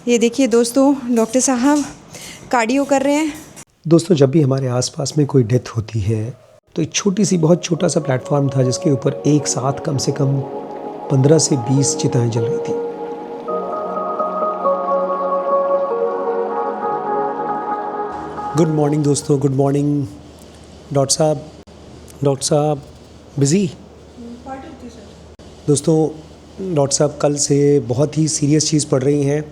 ये देखिए दोस्तों, डॉक्टर साहब कार्डियो कर रहे हैं। दोस्तों, जब भी हमारे आसपास में कोई डेथ होती है तो एक बहुत छोटा सा प्लेटफॉर्म था जिसके ऊपर एक साथ कम से कम 15 से 20 चिताएं जल रही थी। गुड मॉर्निंग दोस्तों, गुड मॉर्निंग। डॉक्टर साहब बिज़ी? दोस्तों, डॉक्टर साहब कल से बहुत ही सीरियस चीज़ पढ़ रही हैं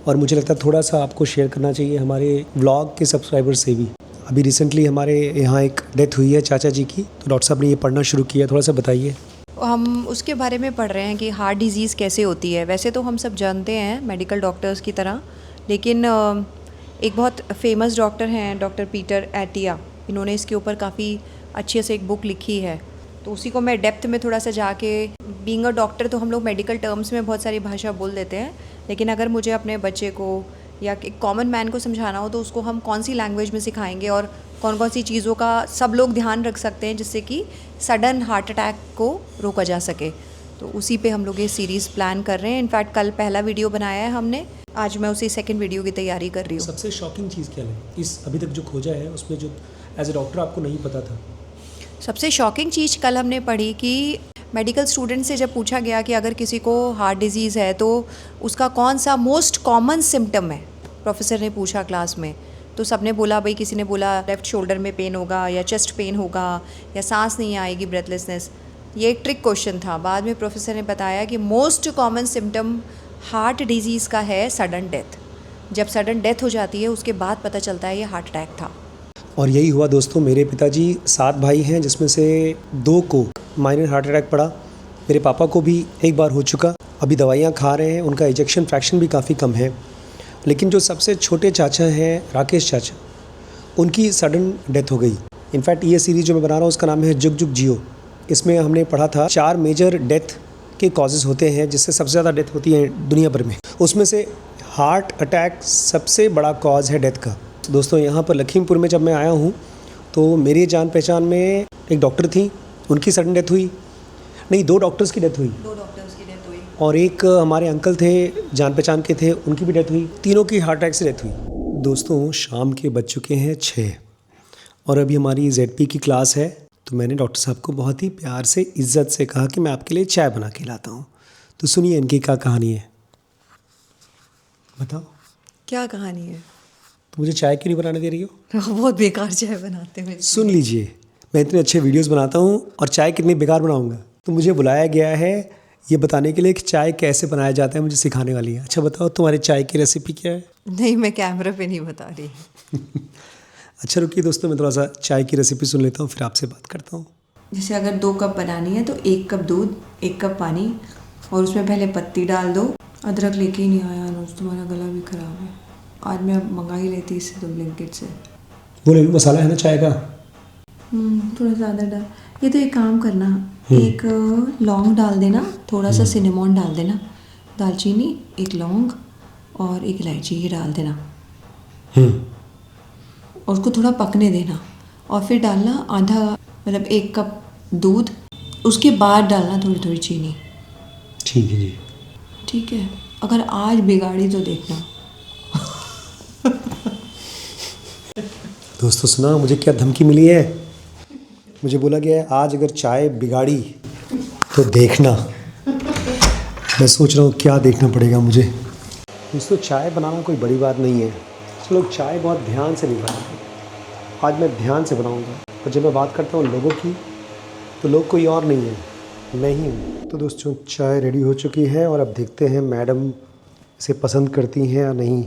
और मुझे लगता है थोड़ा सा आपको शेयर करना चाहिए हमारे व्लॉग के सब्सक्राइबर से भी। अभी रिसेंटली हमारे यहाँ एक डेथ हुई है चाचा जी की, तो डॉक्टर साहब ने ये पढ़ना शुरू किया, थोड़ा सा बताइए। हम उसके बारे में पढ़ रहे हैं कि हार्ट डिज़ीज़ कैसे होती है। वैसे तो हम सब जानते हैं मेडिकल डॉक्टर्स की तरह, लेकिन एक बहुत फेमस डॉक्टर हैं डॉक्टर पीटर एटिया। इन्होंने इसके ऊपर काफ़ी अच्छे से एक बुक लिखी है, तो उसी को मैं डेप्थ में थोड़ा सा जाके, बीइंग अ डॉक्टर तो हम लोग मेडिकल टर्म्स में बहुत सारी भाषा बोल देते हैं, लेकिन अगर मुझे अपने बच्चे को या एक कॉमन मैन को समझाना हो तो उसको हम कौन सी लैंग्वेज में सिखाएंगे और कौन कौन सी चीज़ों का सब लोग ध्यान रख सकते हैं जिससे कि सडन हार्ट अटैक को रोका जा सके। तो उसी पे हम लोग ये सीरीज़ प्लान कर रहे हैं। इनफैक्ट कल पहला वीडियो बनाया है हमने, आज मैं उसी सेकंड वीडियो की तैयारी कर रही हूँ। सबसे शॉकिंग चीज़ क्या लगी इस अभी तक जो खोजा है उसमें, जो एज ए डॉक्टर आपको नहीं पता था? सबसे शॉकिंग चीज़ कल हमने पढ़ी कि मेडिकल स्टूडेंट से जब पूछा गया कि अगर किसी को हार्ट डिजीज़ है तो उसका कौन सा मोस्ट कॉमन सिम्टम है, प्रोफेसर ने पूछा क्लास में, तो सबने बोला, भाई किसी ने बोला लेफ़्ट शोल्डर में पेन होगा या चेस्ट पेन होगा या सांस नहीं आएगी, ब्रेथलेसनेस। ये एक ट्रिक क्वेश्चन था। बाद में प्रोफेसर ने बताया कि most common symptom heart disease का है सडन डेथ। जब सडन डेथ हो जाती है उसके बाद पता चलता है ये हार्ट अटैक था। और यही हुआ दोस्तों। मेरे पिताजी 7 भाई हैं जिसमें से 2 को माइनर हार्ट अटैक पड़ा। मेरे पापा को भी एक बार हो चुका, अभी दवाइयाँ खा रहे हैं, उनका इजेक्शन फ्रैक्शन भी काफ़ी कम है। लेकिन जो सबसे छोटे चाचा हैं राकेश चाचा, उनकी सडन डेथ हो गई। इनफैक्ट ये सीरीज़ जो मैं बना रहा हूँ उसका नाम है जुग जुग जियो। इसमें हमने पढ़ा था 4 मेजर डेथ के कॉजेज़ होते हैं जिससे सबसे ज़्यादा डेथ होती है दुनिया भर में। उसमें से हार्ट अटैक सबसे बड़ा कॉज है डेथ का। तो दोस्तों, यहाँ पर लखीमपुर में जब मैं आया हूँ तो मेरी जान पहचान में एक डॉक्टर थी, उनकी सडन डेथ हुई। नहीं, 2 डॉक्टर्स की डेथ हुई। 2 डॉक्टर्स की डेथ हुई और एक हमारे अंकल थे, जान पहचान के थे, उनकी भी डेथ हुई। तीनों की हार्ट अटैक से डेथ हुई। दोस्तों, शाम के बज चुके हैं 6 और अभी हमारी ZP की क्लास है। तो मैंने डॉक्टर साहब को बहुत ही प्यार से, इज्जत से कहा कि मैं आपके लिए चाय बना के लाता हूँ। तो सुनिए इनकी क्या कहानी है। बताओ क्या कहानी है? तो मुझे चाय क्यों नहीं बनाने दे रही हो? बहुत बेकार चाय बनाते हैं। सुन लीजिए, मैं इतने अच्छे वीडियोस बनाता हूँ और चाय कितनी बेकार बनाऊँगा। तो मुझे बुलाया गया है ये बताने के लिए कि चाय कैसे बनाया जाता है, मुझे सिखाने वाली है। अच्छा बताओ, तुम्हारी चाय की रेसिपी क्या है? नहीं, मैं कैमरा पे नहीं बता रही। अच्छा रुकिए दोस्तों, मैं थोड़ा सा चाय की रेसिपी सुन लेता हूँ, फिर आपसे बात करता हूँ। जैसे अगर 2 कप बनानी है तो 1 कप दूध, 1 कप पानी, और उसमें पहले पत्ती डाल दो। अदरक लेके ही नहीं आया अनुज, तुम्हारा गला भी खराब है। आज मैं मंगा ही लेती इससे तो ब्लिंकिट से। वो ले लो, मसाला है ना चाय का। थोड़ा ज़्यादा डाल। ये तो एक काम करना, एक लौंग डाल देना, थोड़ा सा सिनेमॉन डाल देना, दालचीनी, 1 लौंग और 1 इलायची, ये डाल देना और उसको थोड़ा पकने देना। और फिर डालना आधा, मतलब 1 कप दूध, उसके बाद डालना थोड़ी थोड़ी चीनी। ठीक है जी। ठीक है, अगर आज बिगाड़ी तो देखना। दोस्तों सुना, मुझे क्या धमकी मिली है? मुझे बोला गया है आज अगर चाय बिगाड़ी तो देखना। मैं सोच रहा हूँ क्या देखना पड़ेगा मुझे। दोस्तों, चाय बनाना कोई बड़ी बात नहीं है। लोग चाय बहुत ध्यान से नहीं बनाते। आज मैं ध्यान से बनाऊँगा। और जब मैं बात करता हूँ लोगों की, तो लोग कोई और नहीं है, मैं ही हूँ। तो दोस्तों, चाय रेडी हो चुकी है और अब देखते हैं मैडम इसे पसंद करती हैं या नहीं।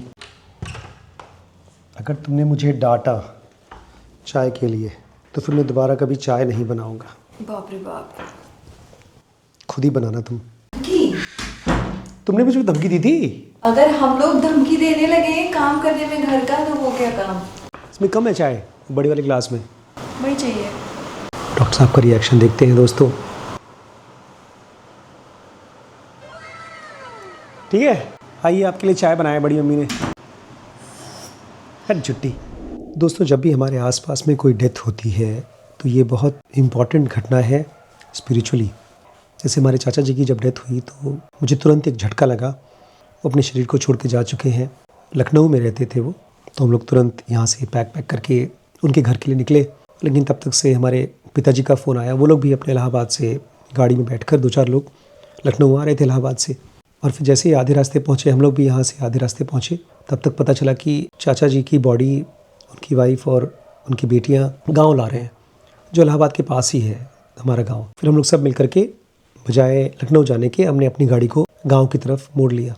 अगर तुमने मुझे डांटा चाय के लिए तो फिर मैं दोबारा कभी चाय नहीं बनाऊंगा। बाप रे बाप। खुद ही बनाना तुम। तुमने मुझे धमकी दी थी। अगर हम लोग धमकी देने लगे काम करने में घर का, तो वो क्या काम? इसमें कम है चाय, बड़ी वाले ग्लास में वही चाहिए। डॉक्टर साहब का रिएक्शन देखते हैं दोस्तों। ठीक है, आइए आपके लिए चाय बनाया बड़ी मम्मी ने। हर छुट्टी। दोस्तों, जब भी हमारे आसपास में कोई डेथ होती है तो ये बहुत इम्पॉर्टेंट घटना है स्पिरिचुअली। जैसे हमारे चाचा जी की जब डेथ हुई तो मुझे तुरंत एक झटका लगा वो अपने शरीर को छोड़ के जा चुके हैं। लखनऊ में रहते थे वो, तो हम लोग तुरंत यहाँ से पैक करके उनके घर के लिए निकले। लेकिन तब तक से हमारे पिताजी का फ़ोन आया। वो लोग भी अपने इलाहाबाद से गाड़ी में बैठकर 2-4 लोग लखनऊ आ रहे थे इलाहाबाद से। और फिर जैसे ही आधे रास्ते पहुँचे, हम लोग भी यहाँ से आधे रास्ते पहुँचे, तब तक पता चला कि चाचा जी की बॉडी, उनकी वाइफ और उनकी बेटियाँ गाँव ला रहे हैं, जो इलाहाबाद के पास ही है हमारा गाँव। फिर हम लोग सब मिल करके बजाय लखनऊ जाने के हमने अपनी गाड़ी को गाँव की तरफ मोड़ लिया।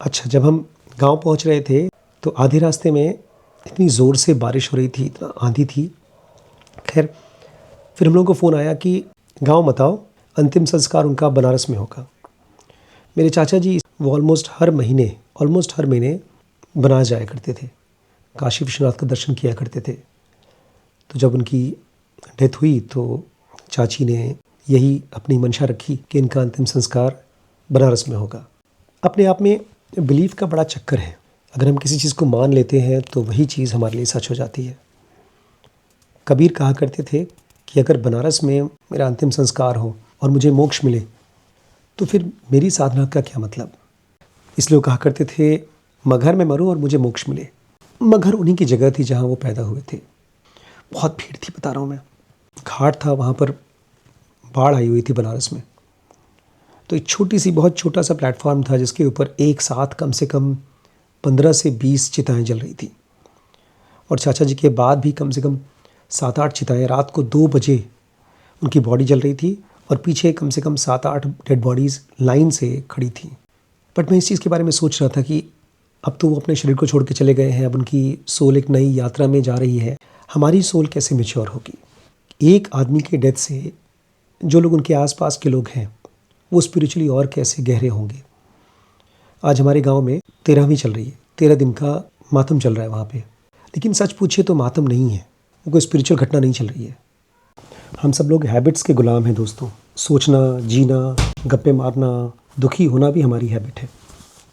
अच्छा, जब हम गाँव पहुँच रहे थे तो आधे रास्ते में इतनी ज़ोर से बारिश हो रही थी, इतना आंधी थी। खैर, फिर हम लोगों को फ़ोन आया कि गाँव मत आओ, अंतिम संस्कार उनका बनारस में होगा। मेरे चाचा जी वो ऑलमोस्ट हर महीने बनारस जाया करते थे, काशी विश्वनाथ का दर्शन किया करते थे। तो जब उनकी डेथ हुई तो चाची ने यही अपनी मंशा रखी कि इनका अंतिम संस्कार बनारस में होगा। अपने आप में बिलीफ का बड़ा चक्कर है। अगर हम किसी चीज़ को मान लेते हैं तो वही चीज़ हमारे लिए सच हो जाती है। कबीर कहा करते थे कि अगर बनारस में मेरा अंतिम संस्कार हो और मुझे मोक्ष मिले तो फिर मेरी साधना का क्या मतलब। इसलिए वो कहा करते थे, मगर मैं मरूं और मुझे मोक्ष मिले। मगर उन्हीं की जगह थी जहाँ वो पैदा हुए थे। बहुत भीड़ थी, बता रहा हूँ मैं। घाट था, वहाँ पर बाढ़ आई हुई थी बनारस में। तो एक छोटी सी, बहुत छोटा सा प्लेटफॉर्म था जिसके ऊपर एक साथ कम से कम 15 से 20 चिताएँ जल रही थी। और चाचा जी के बाद भी कम से कम 7-8 चिताएँ, रात को 2 बजे उनकी बॉडी जल रही थी और पीछे कम से कम 7-8 डेड बॉडीज़ लाइन से खड़ी थी। बट मैं इस चीज़ के बारे में सोच रहा था कि अब तो वो अपने शरीर को छोड़ के चले गए हैं, अब उनकी सोल एक नई यात्रा में जा रही है। हमारी सोल कैसे मैच्योर होगी? एक आदमी के डेथ से जो लोग उनके आसपास के लोग हैं वो स्पिरिचुअली और कैसे गहरे होंगे। आज हमारे गांव में 13वीं चल रही है, 13 दिन का मातम चल रहा है वहाँ पे। लेकिन सच पूछिए तो मातम नहीं है, वो कोई स्पिरिचुअल घटना नहीं चल रही है। हम सब लोग हैबिट्स के गुलाम हैं दोस्तों। सोचना, जीना, गप्पे मारना, दुखी होना भी हमारी हैबिट है।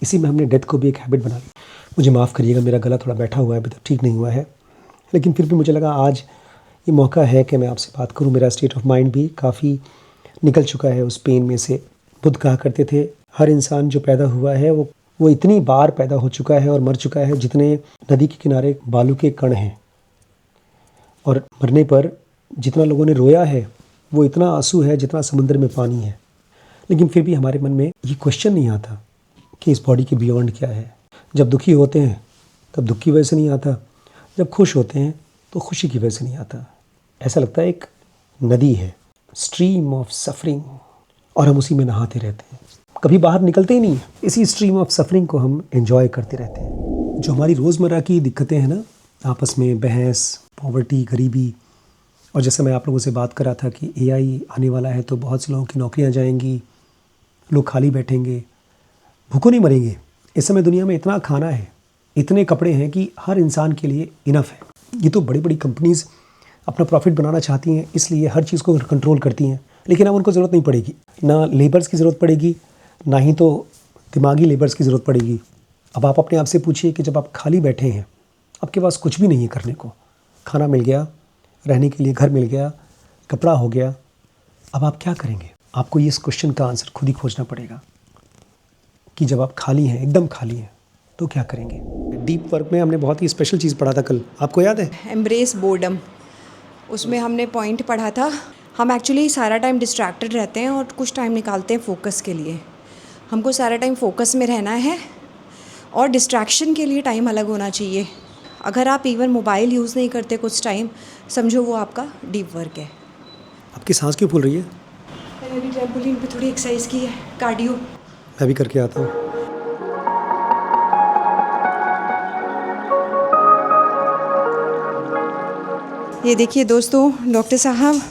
इसी में हमने डेथ को भी एक हैबिट बना ली। मुझे माफ़ करिएगा, मेरा गला थोड़ा बैठा हुआ है, अभी तक ठीक नहीं हुआ है, लेकिन फिर भी मुझे लगा आज ये मौका है कि मैं आपसे बात करूं। मेरा स्टेट ऑफ माइंड भी काफ़ी निकल चुका है उस पेन में से। बुद्ध कहा करते थे, हर इंसान जो पैदा हुआ है वो इतनी बार पैदा हो चुका है और मर चुका है जितने नदी के किनारे बालू के कण हैं। और मरने पर जितना लोगों ने रोया है वो इतना आंसू है जितना समुद्र में पानी है। लेकिन फिर भी हमारे मन में ये क्वेश्चन नहीं आता कि इस बॉडी के बियॉन्ड क्या है। जब दुखी होते हैं तब दुख की वजह से नहीं आता, जब खुश होते हैं तो खुशी की वजह से नहीं आता। ऐसा लगता है एक नदी है, स्ट्रीम ऑफ सफरिंग, और हम उसी में नहाते रहते हैं, कभी बाहर निकलते ही नहीं। इसी स्ट्रीम ऑफ सफरिंग को हम एंजॉय करते रहते हैं। जो हमारी रोज़मर्रा की दिक्कतें हैं ना, आपस में बहस, पॉवर्टी, गरीबी, और जैसे मैं आप लोगों से बात कर रहा था कि एआई आने वाला है तो बहुत से लोगों की नौकरियां जाएंगी, लोग खाली बैठेंगे, भूखों नहीं मरेंगे। इस समय दुनिया में इतना खाना है, इतने कपड़े हैं कि हर इंसान के लिए इनफ है। ये तो बड़ी बड़ी कंपनीज़ अपना प्रॉफिट बनाना चाहती हैं, इसलिए हर चीज़ को कंट्रोल करती हैं। लेकिन अब उनको ज़रूरत नहीं पड़ेगी, ना लेबर्स की ज़रूरत पड़ेगी, ना ही तो दिमागी लेबर्स की ज़रूरत पड़ेगी। अब आप अपने आप से पूछिए कि जब आप खाली बैठे हैं, आपके पास कुछ भी नहीं है करने को, खाना मिल गया, रहने के लिए घर मिल गया, कपड़ा हो गया, अब आप क्या करेंगे? आपको इस क्वेश्चन का आंसर खुद ही खोजना पड़ेगा कि जब आप खाली हैं, एकदम खाली हैं, तो क्या करेंगे। डीप वर्क में हमने बहुत ही स्पेशल चीज़ पढ़ा था कल, आपको याद है? Embrace boredom. उसमें हमने पॉइंट पढ़ा था, हम एक्चुअली सारा टाइम डिस्ट्रैक्टेड रहते हैं और कुछ टाइम निकालते हैं फोकस के लिए। हमको सारा टाइम फोकस में रहना है और डिस्ट्रैक्शन के लिए टाइम अलग होना चाहिए। अगर आप इवन मोबाइल यूज़ नहीं करते कुछ टाइम, समझो वो आपका डीप वर्क है। आपकी सांस क्यों फूल रही है? मैंने अभी ट्रैम्पोलिन पे थोड़ी एक्सरसाइज की है, कार्डियो। मैं भी करके आता हूँ। ये देखिए दोस्तों, डॉक्टर साहब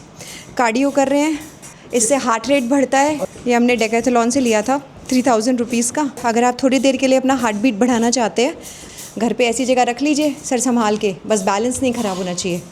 कार्डियो कर रहे हैं, इससे हार्ट रेट बढ़ता है। ये हमने डेकाथलॉन से लिया था 3000 रुपीज़ का। अगर आप थोड़ी देर के लिए अपना हार्ट बीट बढ़ाना चाहते हैं, घर पे ऐसी जगह रख लीजिए सर संभाल के, बस बैलेंस नहीं ख़राब होना चाहिए।